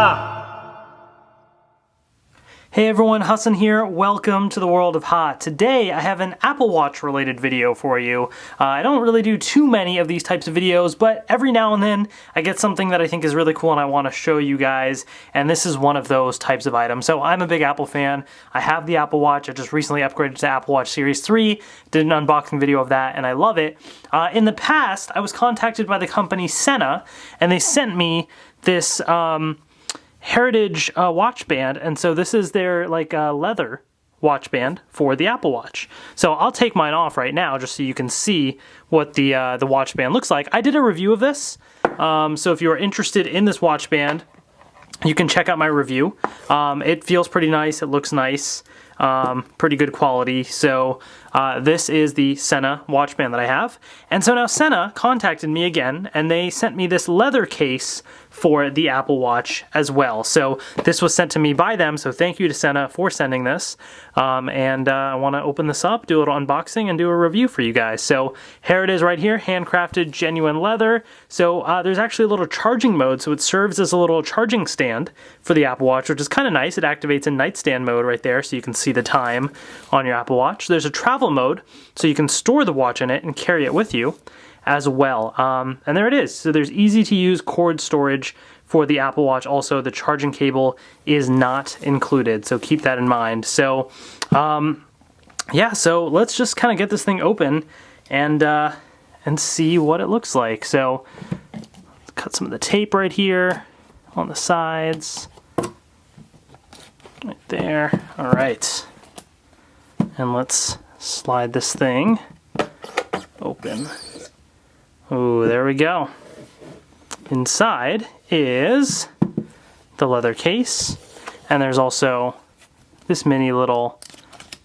Ha! Hey everyone, Hassan here. Welcome to the world of Ha. Today I have an Apple Watch related video for you. I don't really do too many of these types of videos, but every now and then I get something that I think is really cool and I want to show you guys, and this is one of those types of items. So I'm a big Apple fan. I have the Apple Watch. I just recently upgraded to Apple Watch Series 3, did an unboxing video of that, and I love it. In the past, I was contacted by the company Sena, and they sent me this Heritage watch band, and so this is their leather watch band for the Apple Watch. So I'll take mine off right now just so you can see what the watch band looks like. I did a review of this, so if you're interested in this watch band, you can check out my review. It feels pretty nice, it looks nice, pretty good quality. So this is the Sena watch band that I have. And so now Sena contacted me again, and they sent me this leather case for the Apple Watch as well. So this was sent to me by them, so thank you to Sena for sending this. I want to open this up, do a little unboxing, and do a review for you guys. So here it is right here, handcrafted genuine leather. So there's actually a little charging mode, so it serves as a little charging stand for the Apple Watch, which is kind of nice. It activates in nightstand mode right there, so you can see the time on your Apple Watch. There's a travel mode, so you can store the watch in it and carry it with you as well. And there it is. So there's easy to use cord storage for the Apple Watch. Also, the charging cable is not included, so keep that in mind. So yeah, so let's just kind of get this thing open and see what it looks like. So let's cut some of the tape right here on the sides, right there. All right, and let's slide this thing open. Oh, there we go. Inside is the leather case, and there's also this mini little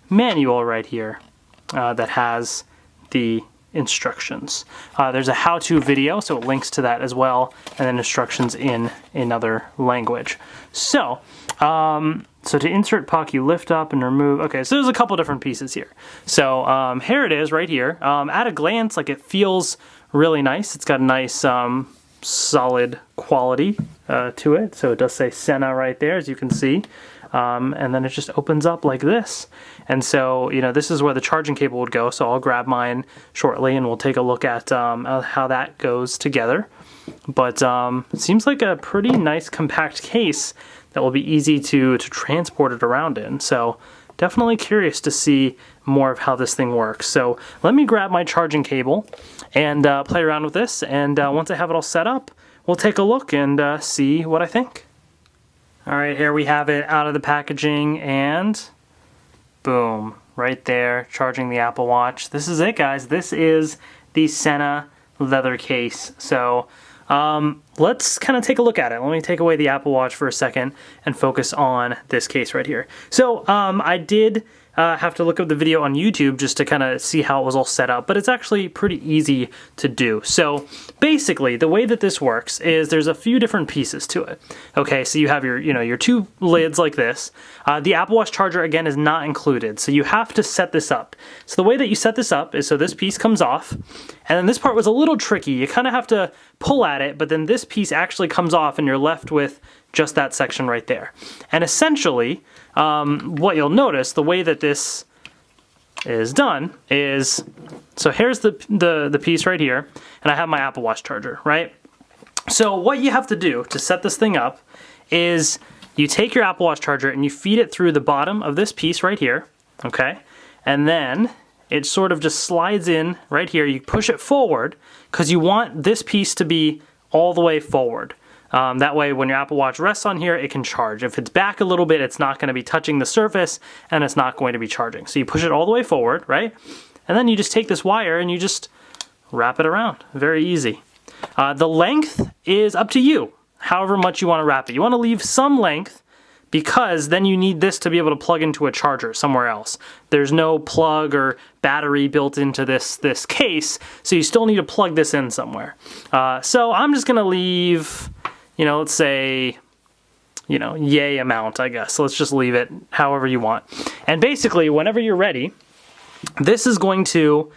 manual right here that has the instructions. There's a how-to video, so it links to that as well, and then instructions in another language. So, so to insert puck, you lift up and remove. Okay, so there's a couple different pieces here. So here it is right here. At a glance, it feels really nice. It's got a nice solid quality to it. So it does say Sena right there, as you can see. And then it just opens up like this. And so, this is where the charging cable would go. So I'll grab mine shortly and we'll take a look at how that goes together. But it seems like a pretty nice compact case that will be easy to transport it around in. So definitely curious to see more of how this thing works. So let me grab my charging cable and play around with this. And once I have it all set up, we'll take a look and see what I think. All right, here we have it out of the packaging, and boom, right there, charging the Apple Watch. This is it, guys. This is the Sena leather case. So let's kind of take a look at it. Let me take away the Apple Watch for a second and focus on this case right here. So I did have to look up the video on YouTube just to kind of see how it was all set up, but it's actually pretty easy to do. So basically, the way that this works is there's a few different pieces to it. Okay, so you have your, your two lids like this. The Apple Watch charger, again, is not included, so you have to set this up. So the way that you set this up is so this piece comes off, and then this part was a little tricky. You kind of have to pull at it, but then this piece actually comes off and you're left with just that section right there. And essentially, what you'll notice, the way that this is done is, so here's the piece right here, and I have my Apple Watch charger, right? So what you have to do to set this thing up is you take your Apple Watch charger and you feed it through the bottom of this piece right here, okay? And then it sort of just slides in right here. You push it forward because you want this piece to be all the way forward. That way when your Apple Watch rests on here, it can charge. If it's back a little bit, it's not going to be touching the surface and it's not going to be charging. So you push it all the way forward, right? And then you just take this wire and you just wrap it around. Very easy. The length is up to you, however much you want to wrap it. You want to leave some length because then you need this to be able to plug into a charger somewhere else. There's no plug or battery built into this case, so you still need to plug this in somewhere. So I'm just going to leave, let's say, yay amount, I guess. So let's just leave it however you want. And basically, whenever you're ready, this is going to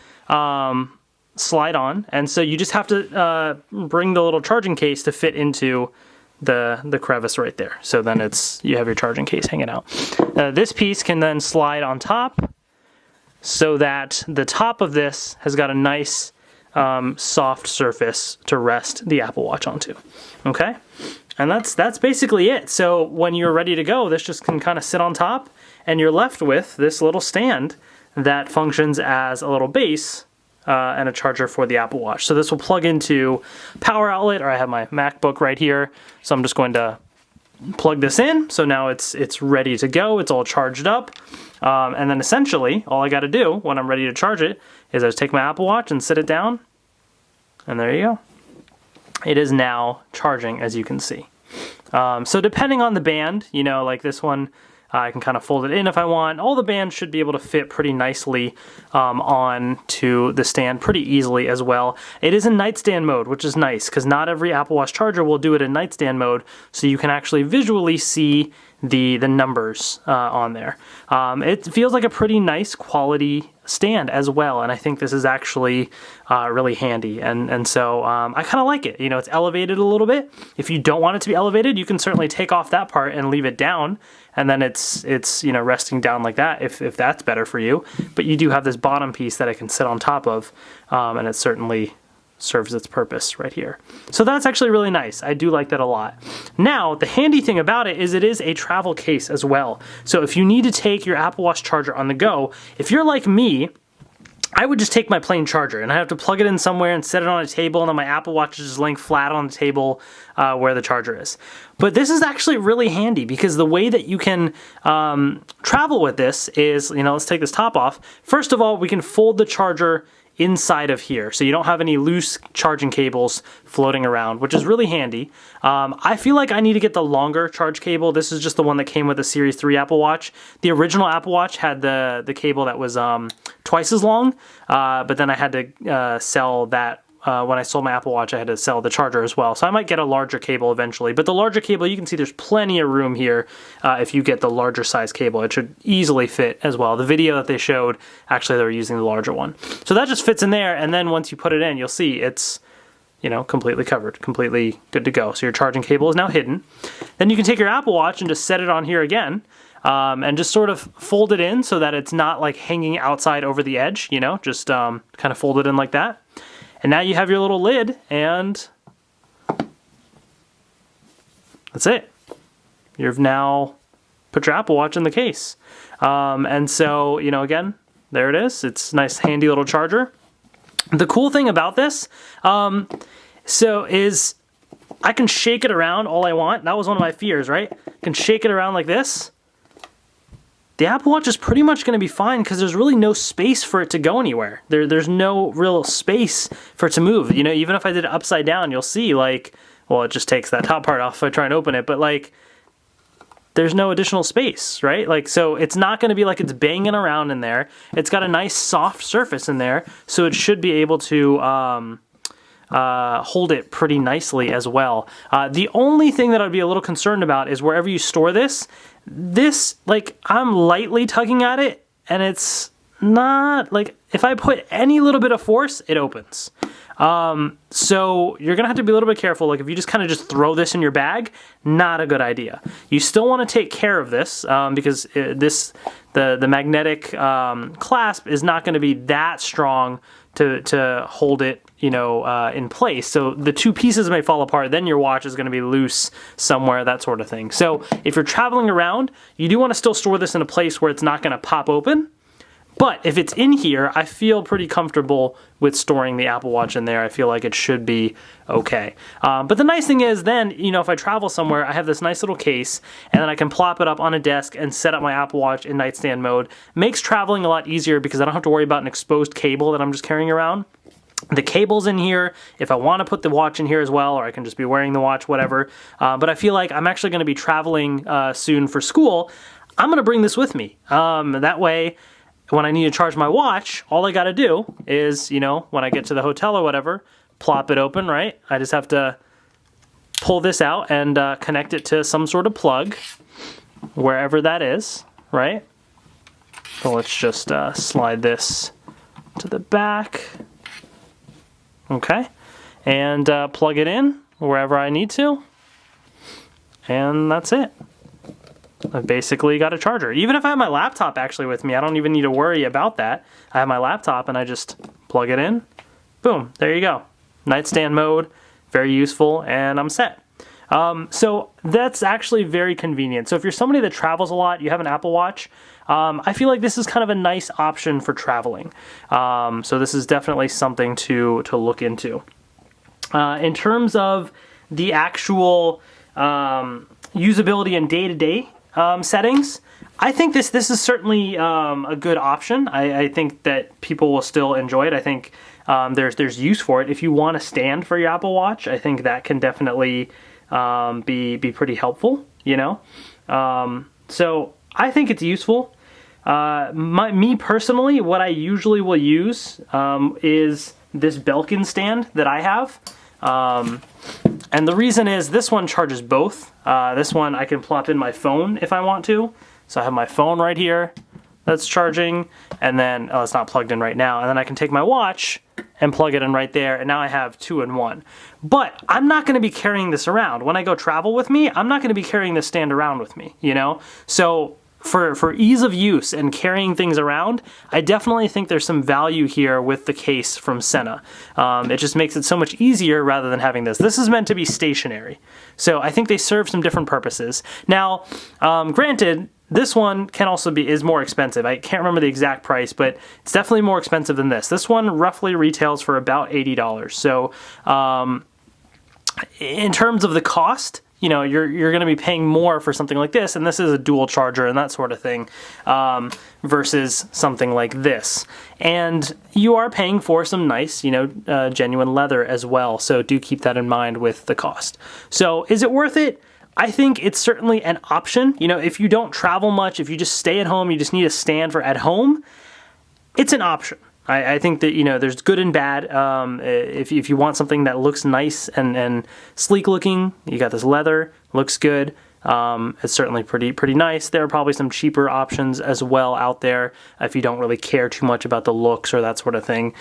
slide on, and so you just have to bring the little charging case to fit into the crevice right there. So then you have your charging case hanging out. This piece can then slide on top so that the top of this has got a nice soft surface to rest the Apple Watch onto. Okay? And that's basically it. So when you're ready to go, this just can kind of sit on top, and you're left with this little stand that functions as a little base and a charger for the Apple Watch. So this will plug into power outlet, or I have my MacBook right here. So I'm just going to plug this in. So now it's ready to go. It's all charged up. And then essentially all I got to do when I'm ready to charge it is I just take my Apple Watch and sit it down, and there you go. It is now charging, as you can see. So depending on the band, you know, like this one, I can kind of fold it in if I want. All the bands should be able to fit pretty nicely onto the stand pretty easily as well. It is in nightstand mode, which is nice because not every Apple Watch charger will do it in nightstand mode, so you can actually visually see the numbers on there. It feels like a pretty nice quality stand as well, and I think this is actually really handy, and so I kind of like it. You know, it's elevated a little bit. If you don't want it to be elevated, you can certainly take off that part and leave it down, and then it's you know, resting down like that if that's better for you. But you do have this bottom piece that it can sit on top of, and it certainly serves its purpose right here. So that's actually really nice. I do like that a lot. Now, the handy thing about it is a travel case as well. So if you need to take your Apple Watch charger on the go, if you're like me, I would just take my plain charger and I have to plug it in somewhere and set it on a table, and then my Apple Watch is just laying flat on the table where the charger is. But this is actually really handy because the way that you can travel with this is, you know, let's take this top off. First of all, we can fold the charger inside of here, so you don't have any loose charging cables floating around, which is really handy. I feel like I need to get the longer charge cable. This is just the one that came with the Series 3 Apple Watch. The original Apple Watch had the cable that was twice as long, but then I had to sell that. When I sold my Apple Watch, I had to sell the charger as well. So I might get a larger cable eventually. But the larger cable, you can see there's plenty of room here if you get the larger size cable. It should easily fit as well. The video that they showed, actually they were using the larger one. So that just fits in there, and then once you put it in, you'll see it's, you know, completely covered, completely good to go. So your charging cable is now hidden. Then you can take your Apple Watch and just set it on here again. And just sort of fold it in so that it's not like hanging outside over the edge, you know, just kind of fold it in like that. And now you have your little lid, and that's it. You've now put your Apple Watch in the case. And so, you know, again, there it is. It's a nice, handy little charger. The cool thing about this, is I can shake it around all I want. That was one of my fears, right? I can shake it around like this. The Apple Watch is pretty much going to be fine because there's really no space for it to go anywhere. There's no real space for it to move. You know, even if I did it upside down, you'll see, like, well, it just takes that top part off if I try and open it, but like, there's no additional space, right? Like, so it's not going to be like it's banging around in there. It's got a nice soft surface in there, so it should be able to hold it pretty nicely as well. The only thing that I'd be a little concerned about is wherever you store this, like, I'm lightly tugging at it, and it's not, like, if I put any little bit of force, it opens. So you're going to have to be a little bit careful. Like, if you just kind of just throw this in your bag, not a good idea. You still want to take care of this, because the magnetic clasp is not going to be that strong to hold it, you know, in place. So the two pieces may fall apart, then your watch is going to be loose somewhere, that sort of thing. So if you're traveling around, you do want to still store this in a place where it's not going to pop open. But if it's in here, I feel pretty comfortable with storing the Apple Watch in there. I feel like it should be okay. But the nice thing is then, you know, if I travel somewhere, I have this nice little case, and then I can plop it up on a desk and set up my Apple Watch in nightstand mode. Makes traveling a lot easier because I don't have to worry about an exposed cable that I'm just carrying around. The cable's in here if I want to put the watch in here as well, or I can just be wearing the watch, whatever. But I feel like I'm actually going to be traveling soon for school. I'm going to bring this with me. That way, when I need to charge my watch, all I got to do is, you know, when I get to the hotel or whatever, plop it open, right? I just have to pull this out and connect it to some sort of plug, wherever that is, right? So let's just slide this to the back. Okay. And plug it in wherever I need to. and that's it. I've basically got a charger. Even if I have my laptop actually with me, I don't even need to worry about that. I have my laptop and I just plug it in. Boom, there you go. Nightstand mode, very useful, and I'm set. So that's actually very convenient. So if you're somebody that travels a lot, you have an Apple Watch, I feel like this is kind of a nice option for traveling. So this is definitely something to look into. In terms of the actual usability and day-to-day settings, I think this is certainly a good option. I think that people will still enjoy it. I think there's use for it. If you want a stand for your Apple Watch, I think that can definitely be pretty helpful, you know? So I think it's useful. Me personally, what I usually will use is this Belkin stand that I have. And the reason is this one charges both. This one I can plop in my phone if I want to. So I have my phone right here that's charging, and then, oh, it's not plugged in right now, and then I can take my watch and plug it in right there, and now I have 2 in 1. But I'm not going to be carrying this around. When I go travel with me, I'm not going to be carrying this stand around with me, you know? So for ease of use and carrying things around, I definitely think there's some value here with the case from Sena. It just makes it so much easier rather than having this. This is meant to be stationary. So I think they serve some different purposes. Now, granted, this one is more expensive. I can't remember the exact price, but it's definitely more expensive than this. This one roughly retails for about $80. So in terms of the cost, you know, you're going to be paying more for something like this, and this is a dual charger and that sort of thing, versus something like this. And you are paying for some nice, you know, genuine leather as well, so do keep that in mind with the cost. So is it worth it? I think it's certainly an option. You know, if you don't travel much, if you just stay at home, you just need a stand for at home, it's an option. I think that, you know, there's good and bad. If you want something that looks nice and sleek looking, you got this leather, looks good. It's certainly pretty nice. There are probably some cheaper options as well out there if you don't really care too much about the looks or that sort of thing.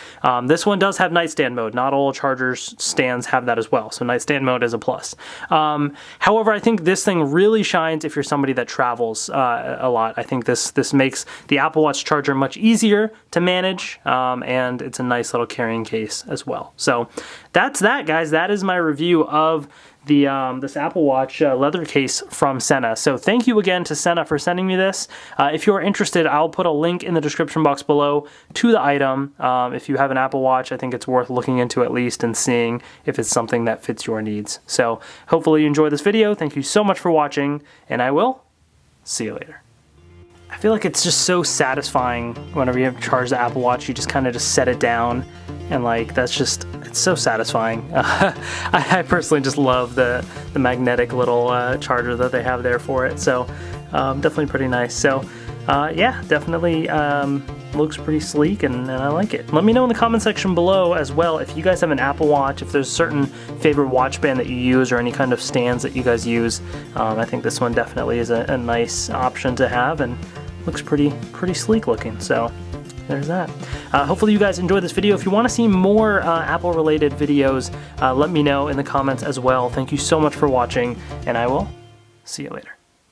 This one does have nightstand mode. Not all chargers stands have that as well, so nightstand mode is a plus. However, I think this thing really shines if you're somebody that travels a lot. I think this makes the Apple Watch charger much easier to manage, and it's a nice little carrying case as well. So that's that, guys. That is my review of this Apple Watch leather case from Sena. So thank you again to Sena for sending me this. If you're interested, I'll put a link in the description box below to the item. If you have an Apple Watch, I think it's worth looking into at least and seeing if it's something that fits your needs. So hopefully you enjoyed this video. Thank you so much for watching, and I will see you later. I feel like it's just so satisfying whenever you have charged the Apple Watch, you just kind of just set it down, and like it's so satisfying. I personally just love the magnetic little charger that they have there for it, so definitely pretty nice. So yeah, definitely looks pretty sleek, and I like it. Let me know in the comment section below as well if you guys have an Apple Watch, if there's a certain favorite watch band that you use or any kind of stands that you guys use. I think this one definitely is a nice option to have, and looks pretty sleek looking. So there's that. Hopefully you guys enjoyed this video. If you want to see more Apple related videos, let me know in the comments as well. Thank you so much for watching, and I will see you later.